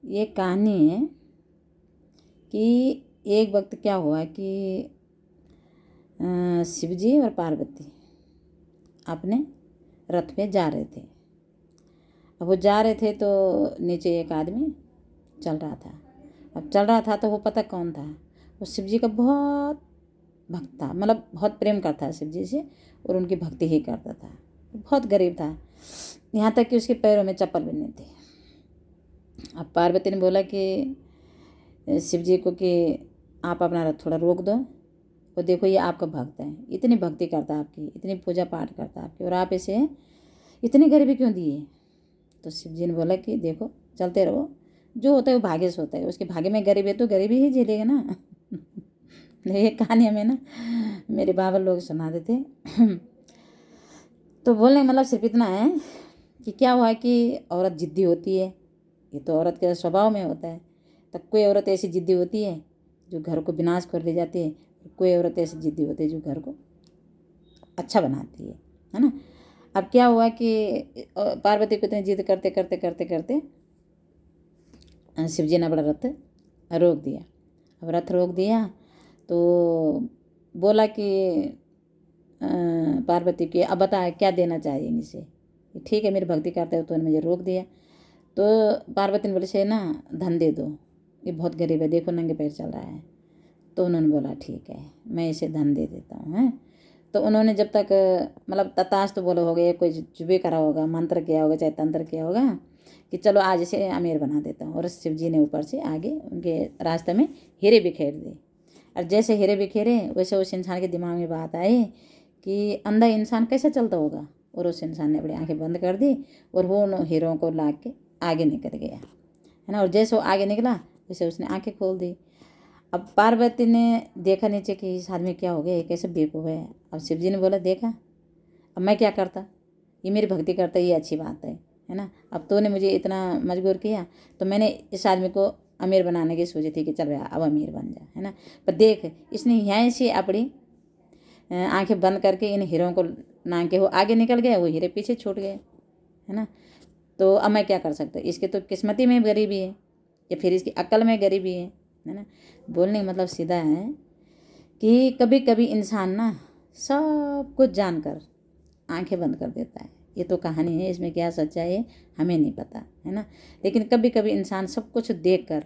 ये कहानी है कि एक वक्त क्या हुआ कि शिव जी और पार्वती अपने रथ पे जा रहे थे। अब वो जा रहे थे तो नीचे एक आदमी चल रहा था। अब चल रहा था तो वो पता कौन था, वो शिव जी का बहुत भक्त था, मतलब बहुत प्रेम करता था शिव जी से और उनकी भक्ति ही करता था। बहुत गरीब था, यहाँ तक कि उसके पैरों में चप्पल भी नहीं थे। अब पार्वती ने बोला कि शिव जी को कि आप अपना रथ थोड़ा रोक दो और देखो ये आपका भक्त है, इतनी भक्ति करता है आपकी, इतनी पूजा पाठ करता है आपकी, और आप इसे इतनी गरीबी क्यों दिए। तो शिव जी ने बोला कि देखो चलते रहो, जो होता है वो भाग्य से होता है, उसके भाग्य में गरीबी है तो गरीबी ही झेलेगा ना। ये कहानी हमें ना मेरे बाबा लोग सुना देते। तो बोलने का मतलब सिर्फ इतना है कि क्या हुआ कि औरत जिद्दी होती है, ये तो औरत के स्वभाव में होता है। तो कोई औरत ऐसी जिद्दी होती है जो घर को विनाश कर ले जाती है, कोई औरत ऐसी जिद्दी होती है जो घर को अच्छा बनाती है ना। अब क्या हुआ कि पार्वती को इतनी जिद करते करते करते करते शिव जी ने अपना रथ रोक दिया। अब रथ रोक दिया तो बोला कि पार्वती की अब बता क्या देना चाहिए इसे, ठीक है मेरी भक्ति करता है तो मुझे रोक दिया। तो पार्वती ने बोले से ना धन दे दो, ये बहुत गरीब है, देखो नंगे पैर चल रहा है। तो उन्होंने बोला ठीक है मैं इसे धन दे देता हूँ हैं। तो उन्होंने जब तक मतलब तताश तो बोलो हो गया, कोई जुबे करा होगा, मंत्र किया होगा चाहे तंत्र किया होगा कि चलो आज इसे अमीर बना देता हूँ, और शिव जी ने ऊपर से आगे उनके रास्ते में हीरे बिखेर दिए। और जैसे हीरे बिखेरे वैसे उस इंसान के दिमाग में बात आई कि अंधा इंसान कैसे चलता होगा, और उस इंसान ने अपनी आंखें बंद कर दी और वो उन हीरों को ला के आगे निकल गया है ना। और जैसे वो आगे निकला वैसे उसने आंखें खोल दी। अब पार्वती ने देखा नीचे कि इस आदमी क्या हो गया, ये कैसे बेवकूफ़ है। अब शिव जी ने बोला देखा अब मैं क्या करता, ये मेरी भक्ति करता, ये अच्छी बात है ना। अब तूने मुझे इतना मजबूर किया तो मैंने इस आदमी को अमीर बनाने की सोची थी कि चल भैया अब अमीर बन जा, है ना। पर देख इसने यहाँ से अपनी आंखें बंद करके इन हीरों को नांग के वो आगे निकल गया, वो हीरे पीछे छूट गए, है ना। तो अब मैं क्या कर सकता, इसके तो किस्मती में गरीबी है या फिर इसकी अक्ल में गरीबी है ना। बोलने का मतलब सीधा है कि कभी कभी इंसान ना सब कुछ जानकर आंखें बंद कर देता है। ये तो कहानी है, इसमें क्या सच्चाई है हमें नहीं पता, है ना। लेकिन कभी कभी इंसान सब कुछ देखकर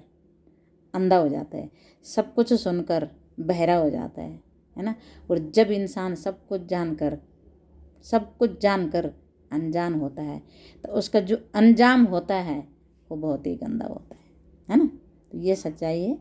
अंधा हो जाता है, सब कुछ सुनकर बहरा हो जाता है ना। और जब इंसान सब कुछ जानकर अनजान होता है तो उसका जो अंजाम होता है वो बहुत ही गंदा होता है ना। तो ये सच्चाई है।